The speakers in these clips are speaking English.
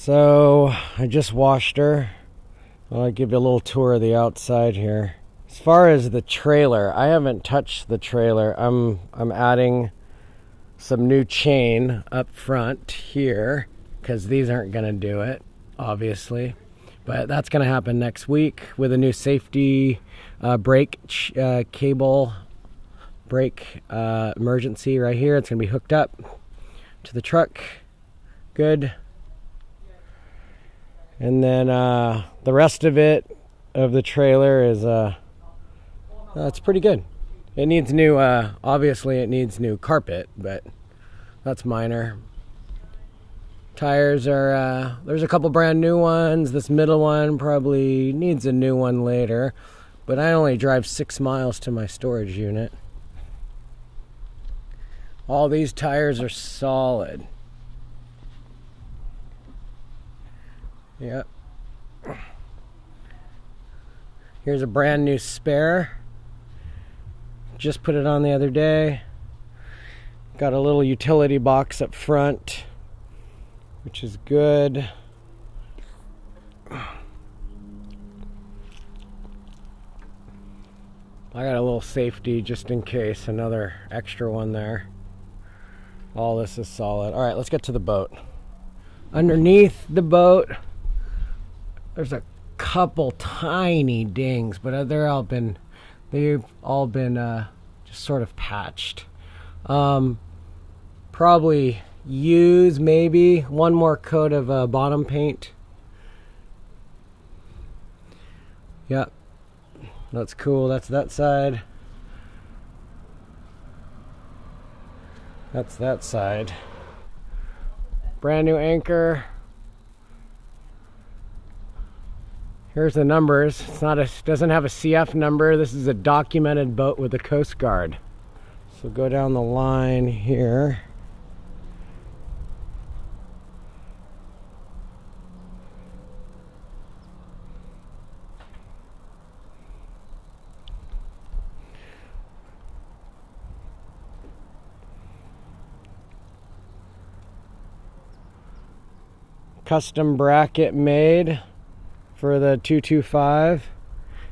So I just washed her. I'll give you a little tour of the outside here. As far as the trailer, I haven't touched the trailer. I'm adding some new chain up front here because these aren't going to do it, obviously. But that's going to happen next week with a new safety brake cable, brake emergency right here. It's going to be hooked up to the truck. Good. And then the rest of it, of the trailer, is it's pretty good. It needs new, obviously it needs new carpet, but that's minor. Tires are, there's a couple brand new ones. This middle one probably needs a new one later, but I only drive 6 miles to my storage unit. All these tires are solid. Yep. Here's a brand new spare. Just put it on the other day. Got a little utility box up front, which is good. I got a little safety just in case, another extra one there. All this is solid. All right, let's get to the boat. Underneath the boat, there's a couple tiny dings, but they've all been just sort of patched. Probably use maybe one more coat of bottom paint. Yep, that's cool. That's that side. That's that side. Brand new anchor. Here's the numbers. Doesn't have a CF number. This is a documented boat with the Coast Guard. So go down the line here. Custom bracket made for the 225.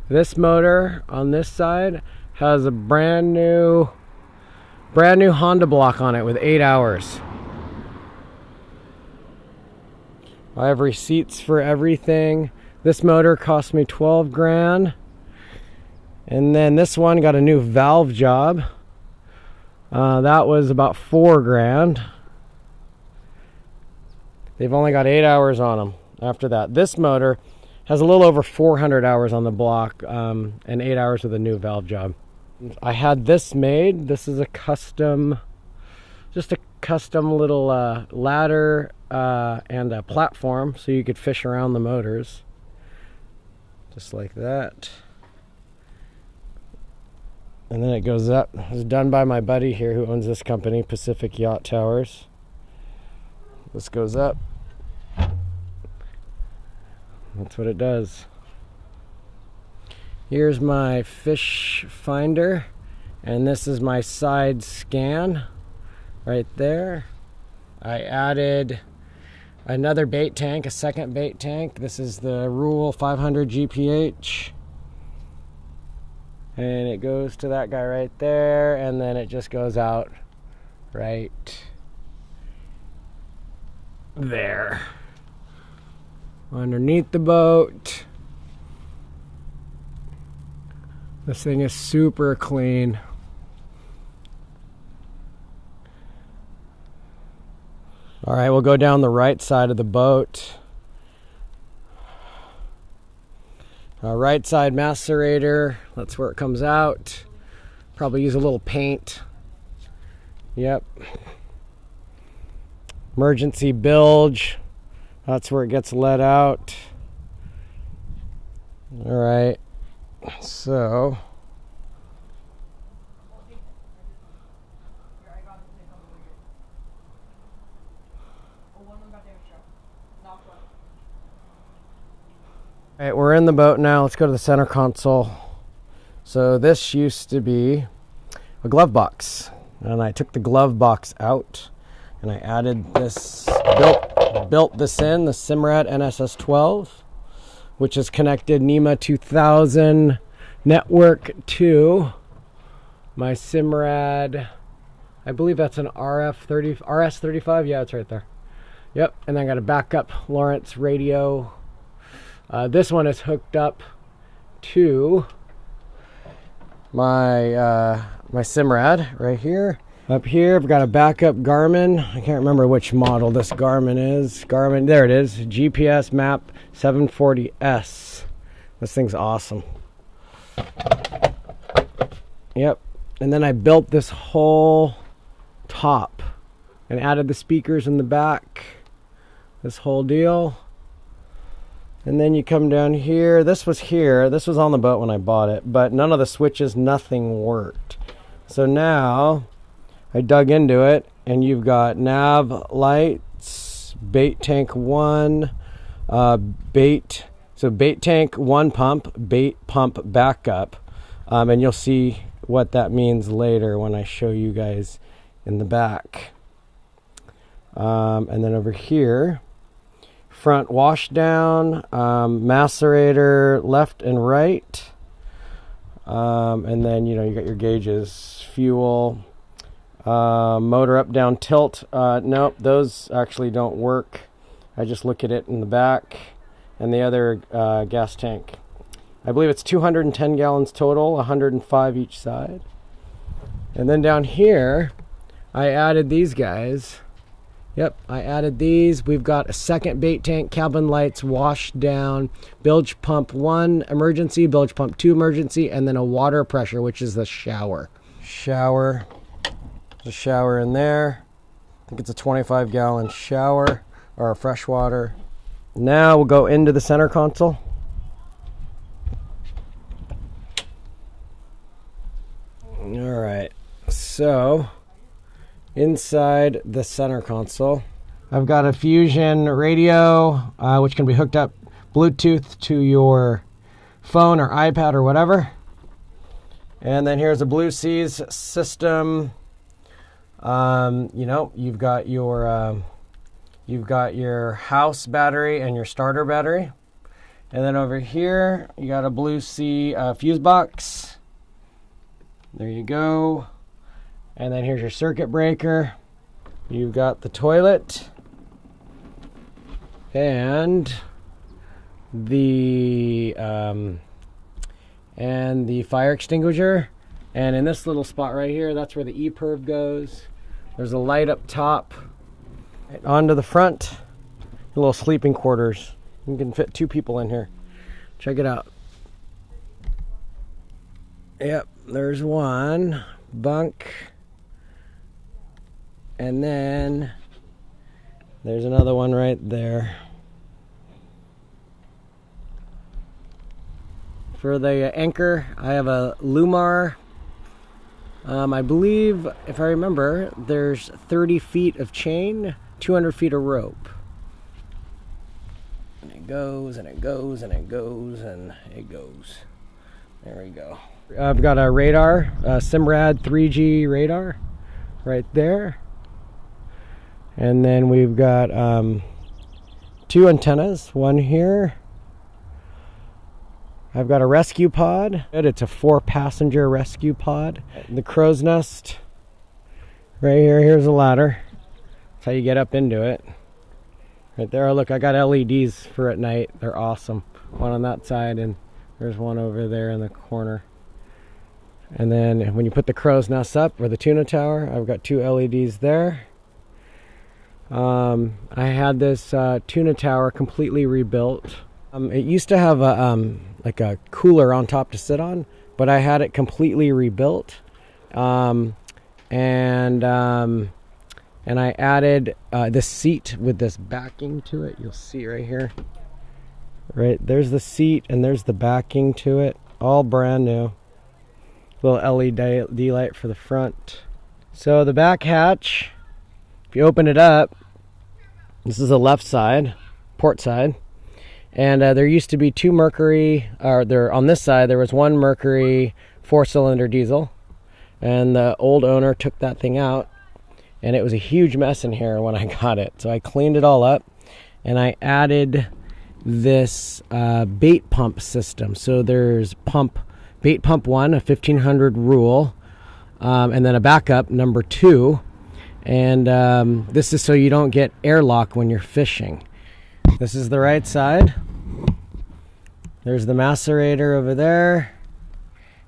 This motor on this side has a brand new Honda block on it with 8 hours. I have receipts for everything. This motor cost me 12 grand. And then this one got a new valve job. That was about 4 grand. They've only got 8 hours on them after that. This motor has a little over 400 hours on the block and 8 hours with a new valve job. I had this made. This is a custom, just a custom little ladder and a platform so you could fish around the motors. Just like that. And then it goes up. It was done by my buddy here who owns this company, Pacific Yacht Towers. This goes up. That's what it does. Here's my fish finder, and this is my side scan right there. I added another bait tank, a second bait tank. This is the Rule 500 GPH. And it goes to that guy right there, and then it just goes out right there. Underneath the boat. This thing is super clean. All right, we'll go down the right side of the boat. Right side macerator, that's where it comes out. Probably use a little paint. Yep. Emergency bilge. That's where it gets let out. All right, so all right, we're in the boat now. Let's go to the center console. So this used to be a glove box, and I took the glove box out and I added this built built this in, the Simrad NSS12, which is connected NEMA 2000 network to my Simrad. I believe that's an RS35. Yeah, it's right there. Yep, and I got a backup Lawrence radio. This one is hooked up to my my Simrad right here. Up here, I've got a backup Garmin. I can't remember which model this Garmin is. Garmin, there it is. GPS Map 740S. This thing's awesome. Yep, and then I built this whole top and added the speakers in the back. This whole deal. And then you come down here. This was on the boat when I bought it, but none of the switches, nothing worked. So now I dug into it, and you've got nav lights, bait tank 1, bait tank 1 pump, bait pump backup, and you'll see what that means later when I show you guys in the back. And then over here, front wash down, macerator left and right, and then you got your gauges, fuel, motor up down tilt. Nope, those actually don't work. I just look at it in the back, and the other gas tank. I believe it's 210 gallons total, 105 each side. And then down here, I added these guys. Yep, I added these. We've got a second bait tank, cabin lights, wash down, bilge pump 1 emergency, bilge pump 2 emergency, and then a water pressure, which is the shower. There's a shower in there. I think it's a 25 gallon shower, or a fresh water. Now we'll go into the center console. All right, so inside the center console, I've got a Fusion radio, which can be hooked up Bluetooth to your phone or iPad or whatever. And then here's a Blue Seas system. You've got your house battery and your starter battery. And then over here, you got a Blue Sea fuse box. There you go. And then here's your circuit breaker. You've got the toilet and the fire extinguisher. And in this little spot right here, that's where the E-perv goes. There's a light up top. Right onto the front, a little sleeping quarters. You can fit 2 people in here. Check it out. Yep, there's one bunk. And then there's another one right there. For the anchor, I have a Lumar. I believe, if I remember, there's 30 feet of chain, 200 feet of rope. And it goes, and it goes, and it goes, and it goes. There we go. I've got a radar, a Simrad 3G radar right there. And then we've got 2 antennas, one here. I've got a rescue pod. It's a 4-passenger rescue pod. The crow's nest right here. Here's a ladder. That's how you get up into it. Right there. Oh, look, I got LEDs for at night. They're awesome. One on that side, and there's one over there in the corner. And then when you put the crow's nest up, or the tuna tower, I've got 2 LEDs there. I had this tuna tower completely rebuilt. It used to have like a cooler on top to sit on, but I had it completely rebuilt. And I added this seat with this backing to it. You'll see right here. Right, there's the seat and there's the backing to it. All brand new. Little LED light for the front. So the back hatch, if you open it up, this is the left side, port side. And there used to be 2 Mercury, or there on this side there was 1 Mercury 4-cylinder diesel, and the old owner took that thing out, and it was a huge mess in here when I got it. So I cleaned it all up, and I added this bait pump system. So there's bait pump 1, a 1500 rule, and then a backup, number 2. And this is so you don't get airlock when you're fishing. This is the right side. There's the macerator over there,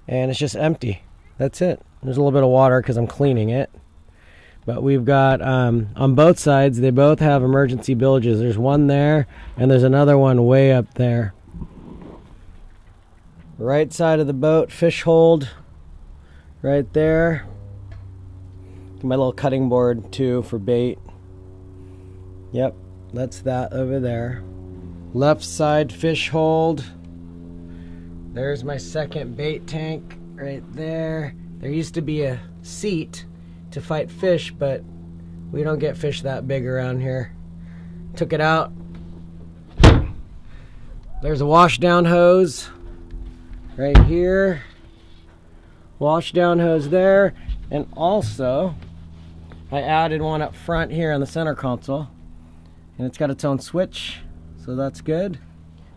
and it's just empty. That's it. There's a little bit of water because I'm cleaning it. But we've got, on both sides, they both have emergency bilges. There's one there, and there's another one way up there. Right side of the boat, fish hold, right there. My little cutting board, too, for bait. Yep, that's that over there. Left side, fish hold. There's my second bait tank right there. There used to be a seat to fight fish, but we don't get fish that big around here. Took it out. There's a wash down hose right here. Wash down hose there. And also, I added one up front here on the center console. And it's got its own switch, so that's good.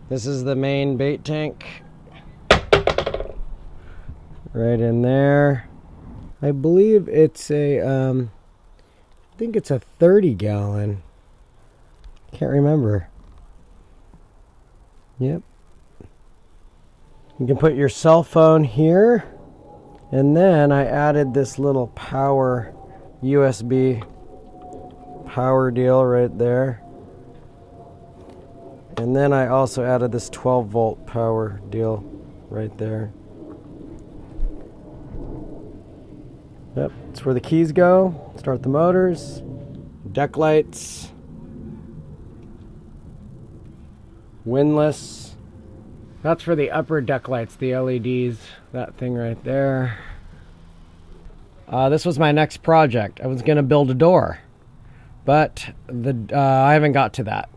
This is the main bait tank. Right in there. I believe it's a, I think it's a 30 gallon. Can't remember. Yep. You can put your cell phone here. And then I added this little power, USB power deal right there. And then I also added this 12 volt power deal right there. Yep, that's where the keys go. Start the motors, deck lights, windlass. That's for the upper deck lights, the LEDs, that thing right there. This was my next project. I was going to build a door, but I haven't got to that.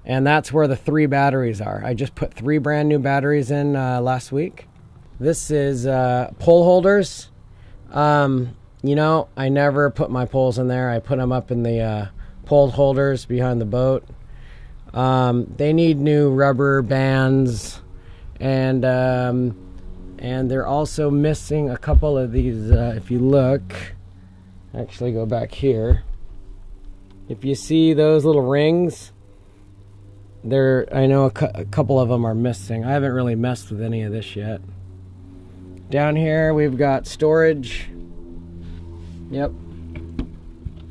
And that's where the 3 batteries are. I just put 3 brand new batteries in last week. This is pole holders. You know, I never put my poles in there. I put them up in the pole holders behind the boat. They need new rubber bands, and they're also missing a couple of these. If you look, actually go back here. If you see those little rings, I know a couple of them are missing. I haven't really messed with any of this yet. Down here we've got storage. Yep.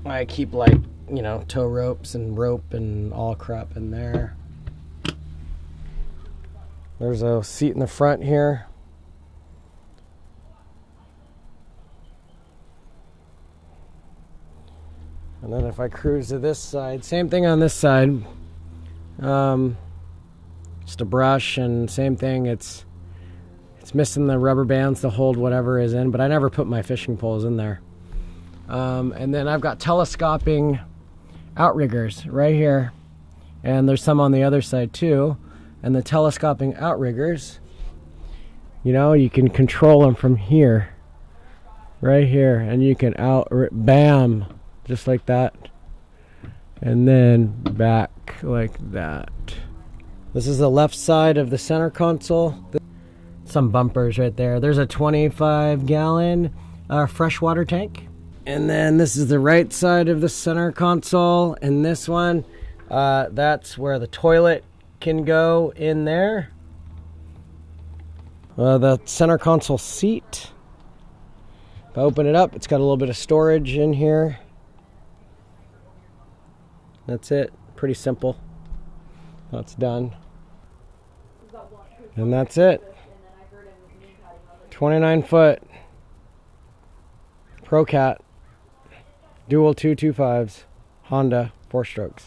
I keep, like, you know, tow ropes and rope and all crap in there. There's a seat in the front here. And then if I cruise to this side, same thing on this side. Just a brush, and same thing, it's missing the rubber bands to hold whatever is in, but I never put my fishing poles in there. And then I've got telescoping outriggers right here, and there's some on the other side too. And the telescoping outriggers, you know, you can control them from here, right here, and you can bam, just like that, and then back like that. This is the left side of the center console. Some bumpers right there. There's a 25 gallon freshwater tank. And then this is the right side of the center console. And this one, that's where the toilet can go in there. The center console seat. If I open it up, it's got a little bit of storage in here. That's it. Pretty simple. That's done. And that's it. 29 foot ProKat dual 225s Honda 4 strokes.